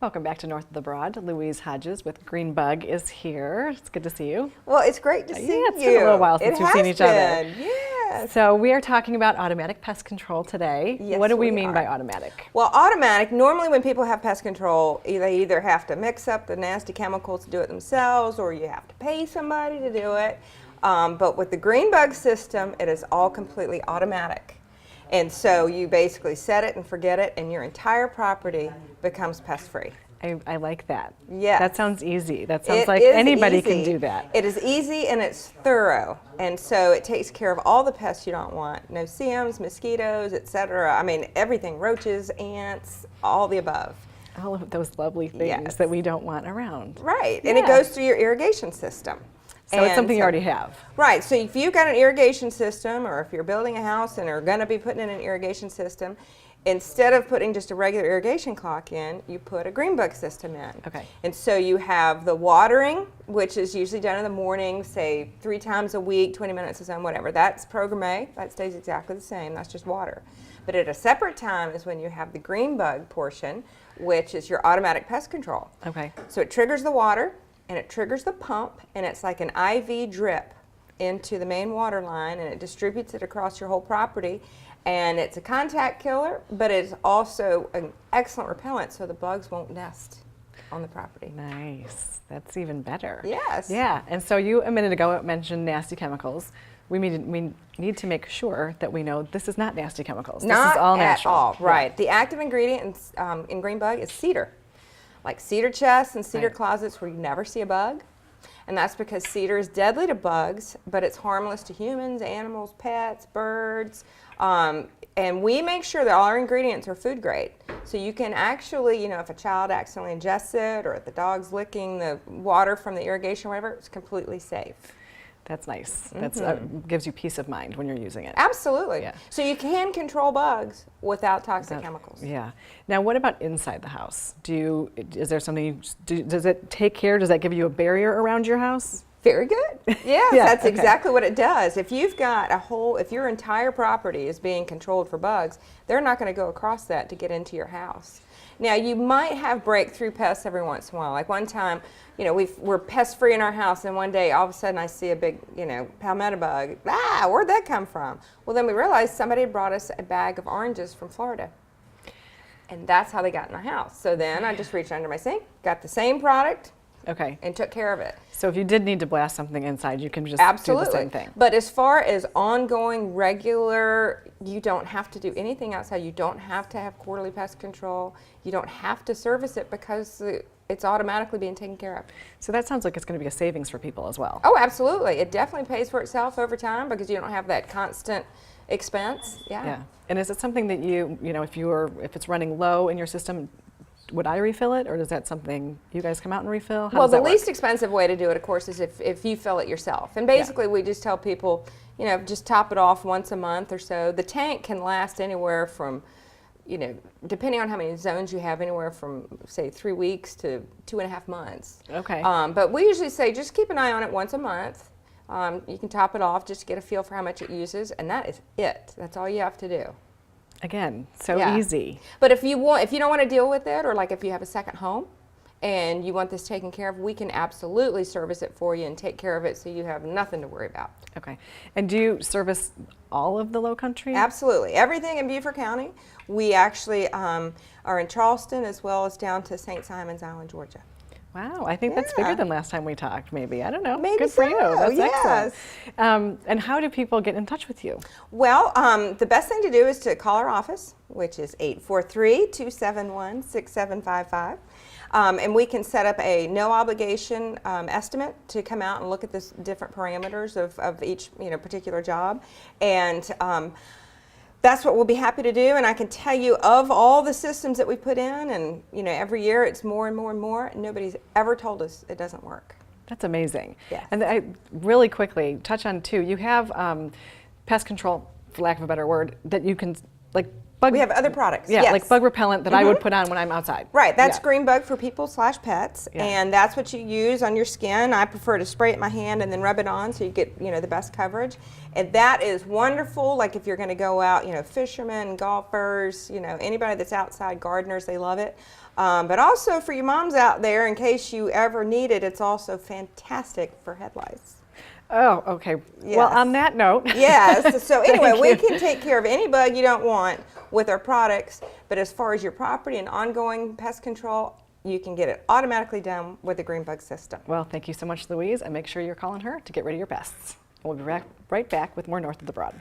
Welcome back to North of the Broad. Louise Hodges with Greenbug is here. It's good to see you. Well, it's great to see you. It's been a little while since we've seen each other. Yes. So we are talking about automatic pest control today. Yes, what do we we mean are. by automatic? Well, automatic, normally when people have pest control, they either have to mix up the nasty chemicals to do it themselves, or you have to pay somebody to do it. But with the Greenbug system, it is all completely automatic. And so you basically set it and forget it, and your entire property becomes pest-free. I like that. Yes. That sounds easy. That sounds It like is anybody can easy. do that. It is easy and it's thorough. And so it takes care of all the pests you don't want. No-see-ums, mosquitoes, etc. I mean, everything, roaches, ants, all the above. All of those lovely things Yes. that we don't want around. Right. And it Yeah. goes through your irrigation system. So it's something you already have. Right. So if you've got an irrigation system, or if you're building a house and are going to be putting in an irrigation system, instead of putting just a regular irrigation clock in, you put a Greenbug system in. Okay. And so you have the watering, which is usually done in the morning, say 3 times a week, 20 minutes a sun, whatever. That's Program A. That stays exactly the same. That's just water. But at a separate time is when you have the Greenbug portion, which is your automatic pest control. Okay. So it triggers the water, and it triggers the pump, and it's like an IV drip into the main water line, and it distributes it across your whole property. And it's a contact killer, but it's also an excellent repellent, so the bugs won't nest on the property. Nice. That's even better. Yes. Yeah. And so you a minute ago mentioned nasty chemicals. We need to make sure that we know this is not nasty chemicals. Not this is all at natural. all. Right. The active ingredient in Greenbug is cedar, like cedar chests and cedar Right. closets where you never see a bug. And that's because cedar is deadly to bugs, but it's harmless to humans, animals, pets, birds. And we make sure that all our ingredients are food grade. So you can actually, if a child accidentally ingests it, or if the dog's licking the water from the irrigation or whatever, it's completely safe. That's nice. That's gives you peace of mind when you're using it. Absolutely. Yeah. So you can control bugs without toxic chemicals. Yeah. Now, what about inside the house? Is there something? Does it take care? Does that give you a barrier around your house? Very good. Yes, Yeah, that's okay. exactly what it does. If you've got if your entire property is being controlled for bugs, they're not going to go across that to get into your house. Now, you might have breakthrough pests every once in a while. Like one time, we're pest-free in our house, and one day, all of a sudden, I see a big, palmetto bug. Where'd that come from? Well, then we realized somebody had brought us a bag of oranges from Florida. And that's how they got in the house. So then I just reached under my sink, got the same product, Okay. and took care of it. So if you did need to blast something inside, you can just Absolutely. do the same thing. But as far as ongoing, regular, you don't have to do anything outside. You don't have to have quarterly pest control. You don't have to service it because it's automatically being taken care of. So that sounds like it's going to be a savings for people as well. Oh, absolutely. It definitely pays for itself over time because you don't have that constant expense. Yeah. And is it something that if it's running low in your system, would I refill it, or is that something you guys come out and refill? How Well, does that the work? least expensive way to do it, of course, is if you fill it yourself. And basically, we just tell people, just top it off once a month or so. The tank can last anywhere from, depending on how many zones you have, anywhere from, say, 3 weeks to 2.5 months. Okay. But we usually say just keep an eye on it once a month. You can top it off just to get a feel for how much it uses, and that is it. That's all you have to do. Again, so Yeah. easy. But if you don't want to deal with it, or like if you have a second home and you want this taken care of, we can absolutely service it for you and take care of it so you have nothing to worry about. Okay. And do you service all of the Low Country? Absolutely. Everything in Beaufort County. We actually are in Charleston as well as down to St. Simon's Island, Georgia. Wow, I think that's bigger than last time we talked, maybe. I don't know. Maybe Good for you. so, That's yes. excellent. And how do people get in touch with you? Well, the best thing to do is to call our office, which is 843-271-6755. And we can set up a no obligation estimate to come out and look at the different parameters of each particular job. And that's what we'll be happy to do, and I can tell you of all the systems that we put in, and every year it's more and more and more, and nobody's ever told us it doesn't work. That's amazing. Yes. And I really quickly touch on too, you have pest control, for lack of a better word, that you can bug. We have other products. Yeah, yes. like bug repellent that I would put on when I'm outside. Right, that's Yeah. Greenbug for people/pets, Yeah. and that's what you use on your skin. I prefer to spray it in my hand and then rub it on so you get, the best coverage. And that is wonderful, like if you're going to go out, fishermen, golfers, anybody that's outside, gardeners, they love it. But also for you moms out there, in case you ever need it, it's also fantastic for head lice. Oh, okay. Well, Yes. on that note. Yes. So anyway, Thank we you. can take care of any bug you don't want with our products. But as far as your property and ongoing pest control, you can get it automatically done with the Greenbug system. Well, thank you so much, Louise, and make sure you're calling her to get rid of your pests. We'll be right back with more North of the Broad.